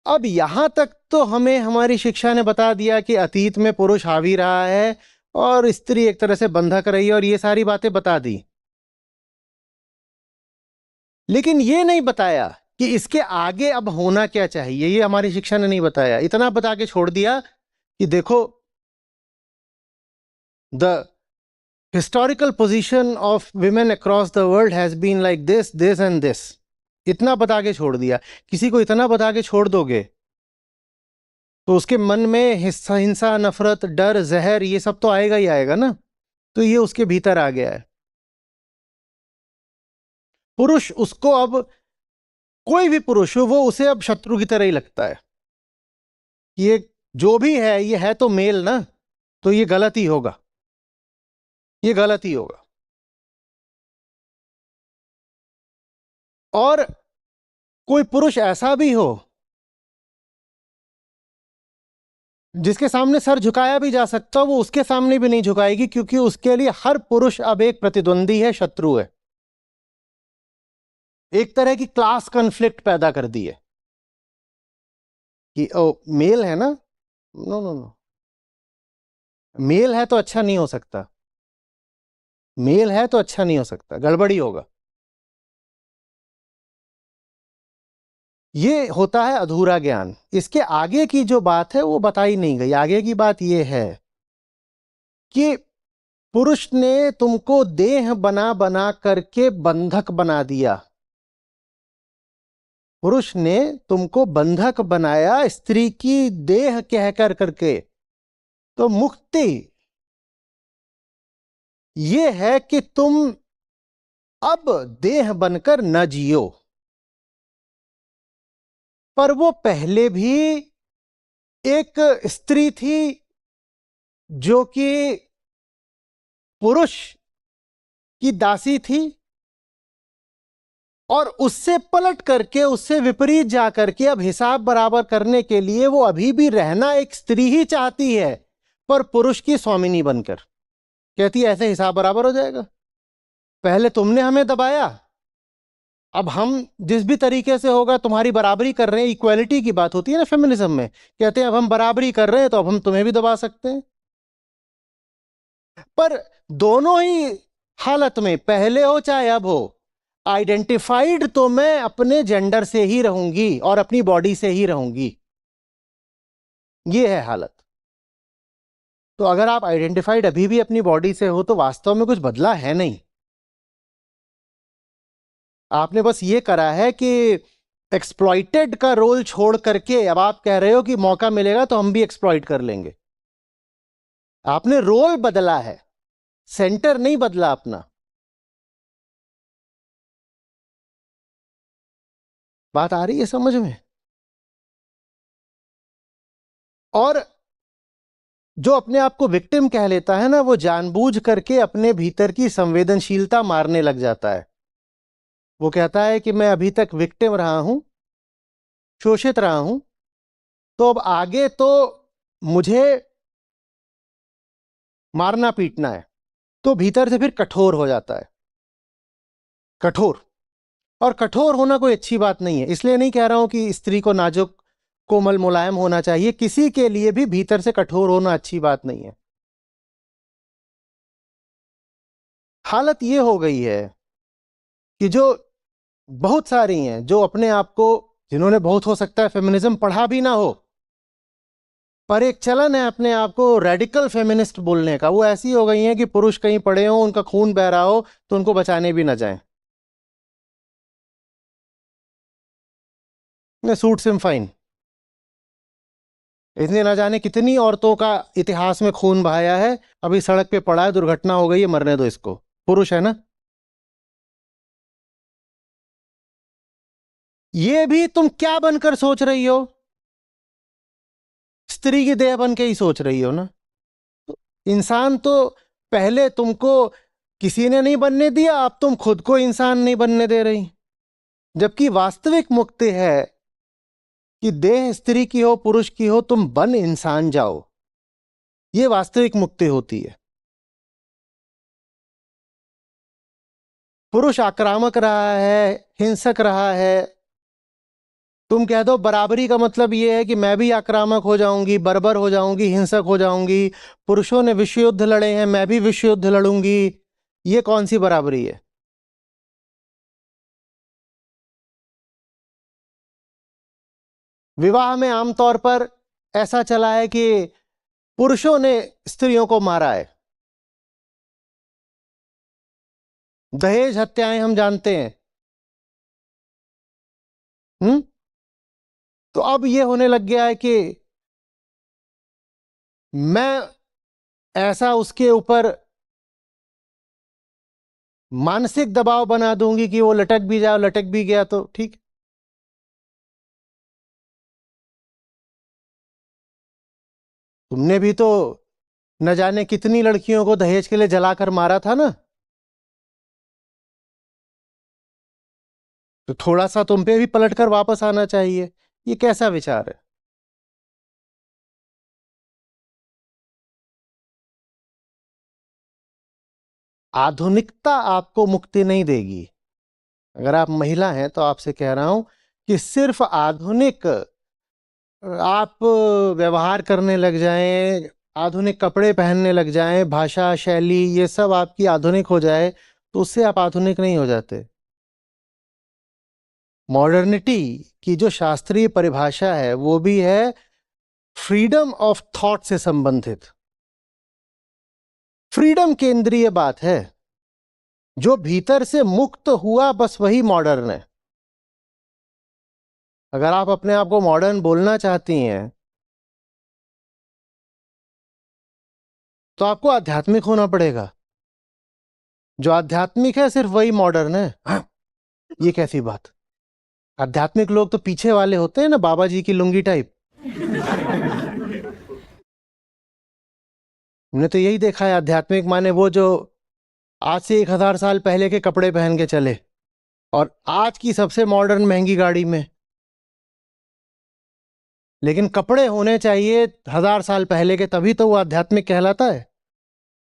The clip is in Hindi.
अब यहां तक तो हमें हमारी शिक्षा ने बता दिया कि अतीत में पुरुष हावी रहा है और स्त्री एक तरह से बंधक रही है, और ये सारी बातें बता दी। लेकिन ये नहीं बताया कि इसके आगे अब होना क्या चाहिए। ये हमारी शिक्षा ने नहीं बताया। इतना बता के छोड़ दिया कि देखो, the historical position of women across the world has been like this this and this. इतना बता के छोड़ दिया। किसी को इतना बता के छोड़ दोगे तो उसके मन में हिंसा, नफरत, डर, जहर, ये सब तो आएगा ही आएगा ना। तो ये उसके भीतर आ गया है। पुरुष उसको अब, कोई भी पुरुष हो, वो उसे अब शत्रु की तरह ही लगता है। ये जो भी है, ये है तो मेल ना, तो ये गलत ही होगा, ये गलत ही होगा। और कोई पुरुष ऐसा भी हो जिसके सामने सर झुकाया भी जा सकता, वो उसके सामने भी नहीं झुकाएगी, क्योंकि उसके लिए हर पुरुष अब एक प्रतिद्वंदी है, शत्रु है। एक तरह की क्लास कॉन्फ्लिक्ट पैदा कर दी है कि ओ मेल है ना, नो नो नो, मेल है तो अच्छा नहीं हो सकता, मेल है तो अच्छा नहीं हो सकता, गड़बड़ी होगा। ये होता है अधूरा ज्ञान। इसके आगे की जो बात है वो बताई नहीं गई। आगे की बात ये है कि पुरुष ने तुमको देह बना बना करके बंधक बना दिया। पुरुष ने तुमको बंधक बनाया, स्त्री की देह कहकर करके। तो मुक्ति ये है कि तुम अब देह बनकर न जियो। पर वो पहले भी एक स्त्री थी जो कि पुरुष की दासी थी, और उससे पलट करके, उससे विपरीत जा करके अब हिसाब बराबर करने के लिए वो अभी भी रहना एक स्त्री ही चाहती है, पर पुरुष की स्वामिनी बनकर। कहती है ऐसे हिसाब बराबर हो जाएगा। पहले तुमने हमें दबाया, अब हम जिस भी तरीके से होगा तुम्हारी बराबरी कर रहे हैं। इक्वालिटी की बात होती है ना फेमिनिज्म में, कहते हैं अब हम बराबरी कर रहे हैं तो अब हम तुम्हें भी दबा सकते हैं। पर दोनों ही हालत में, पहले हो चाहे अब हो, आइडेंटिफाइड तो मैं अपने जेंडर से ही रहूंगी और अपनी बॉडी से ही रहूंगी। ये है हालत। तो अगर आप आइडेंटिफाइड अभी भी अपनी बॉडी से हो तो वास्तव में कुछ बदला है नहीं। आपने बस ये करा है कि एक्सप्लॉइटेड का रोल छोड़ करके अब आप कह रहे हो कि मौका मिलेगा तो हम भी एक्सप्लॉइट कर लेंगे। आपने रोल बदला है, सेंटर नहीं बदला अपना। बात आ रही है समझ में? और जो अपने आप को विक्टिम कह लेता है ना, वो जानबूझ करके अपने भीतर की संवेदनशीलता मारने लग जाता है। वो कहता है कि मैं अभी तक विक्टिम रहा हूं, शोषित रहा हूं, तो अब आगे तो मुझे मारना पीटना है। तो भीतर से फिर कठोर हो जाता है, कठोर। और कठोर होना कोई अच्छी बात नहीं है। इसलिए नहीं कह रहा हूं कि स्त्री को नाजुक, कोमल, मुलायम होना चाहिए। किसी के लिए भी भीतर से कठोर होना अच्छी बात नहीं है। हालत ये हो गई है कि जो बहुत सारी हैं जो अपने आप को, जिन्होंने बहुत हो सकता है फेमिनिज्म पढ़ा भी ना हो, पर एक चलन है अपने आप को रेडिकल फेमिनिस्ट बोलने का, वो ऐसी हो गई हैं कि पुरुष कहीं पड़े हो, उनका खून बह रहा हो तो उनको बचाने भी ना जाएं। Suit SIM fine. इसने ना जाने कितनी औरतों का इतिहास में खून बहाया है। अभी सड़क पे पड़ा है, दुर्घटना हो गई है, मरने दो इसको, पुरुष है ना। ये भी तुम क्या बनकर सोच रही हो? स्त्री की देह बन के ही सोच रही हो ना। तो इंसान तो पहले तुमको किसी ने नहीं बनने दिया, अब तुम खुद को इंसान नहीं बनने दे रही। जबकि वास्तविक मुक्ति है कि देह स्त्री की हो, पुरुष की हो, तुम बन इंसान जाओ। ये वास्तविक मुक्ति होती है। पुरुष आक्रामक रहा है, हिंसक रहा है, तुम कह दो बराबरी का मतलब ये है कि मैं भी आक्रामक हो जाऊंगी, बर्बर हो जाऊंगी, हिंसक हो जाऊंगी, पुरुषों ने विश्व युद्ध लड़े हैं, मैं भी विश्व युद्ध लड़ूंगी। ये कौन सी बराबरी है? विवाह में आमतौर पर ऐसा चला है कि पुरुषों ने स्त्रियों को मारा है। दहेज हत्याएं हम जानते हैं। हम्म। तो अब ये होने लग गया है कि मैं ऐसा उसके ऊपर मानसिक दबाव बना दूंगी कि वो लटक भी जाए, लटक भी गया तो ठीक। तुमने भी तो न जाने कितनी लड़कियों को दहेज के लिए जलाकर मारा था ना। तो थोड़ा सा तुम पे भी पलटकर वापस आना चाहिए। ये कैसा विचार है? आधुनिकता आपको मुक्ति नहीं देगी। अगर आप महिला हैं तो आपसे कह रहा हूं कि सिर्फ आधुनिक आप व्यवहार करने लग जाएं, आधुनिक कपड़े पहनने लग जाएं, भाषा शैली ये सब आपकी आधुनिक हो जाए, तो उससे आप आधुनिक नहीं हो जाते। मॉडर्निटी की जो शास्त्रीय परिभाषा है वो भी है फ्रीडम ऑफ थॉट से संबंधित। फ्रीडम केंद्रीय बात है। जो भीतर से मुक्त हुआ बस वही मॉडर्न है। अगर आप अपने आप को मॉडर्न बोलना चाहती हैं तो आपको आध्यात्मिक होना पड़ेगा। जो आध्यात्मिक है सिर्फ वही मॉडर्न है। हाँ, ये कैसी बात? आध्यात्मिक लोग तो पीछे वाले होते हैं ना, बाबा जी की लुंगी टाइप। हमने तो यही देखा है, आध्यात्मिक माने वो जो आज से 1000 साल पहले के कपड़े पहन के चले और आज की सबसे मॉडर्न महंगी गाड़ी में। लेकिन कपड़े होने चाहिए 1000 साल पहले के, तभी तो वो आध्यात्मिक कहलाता है।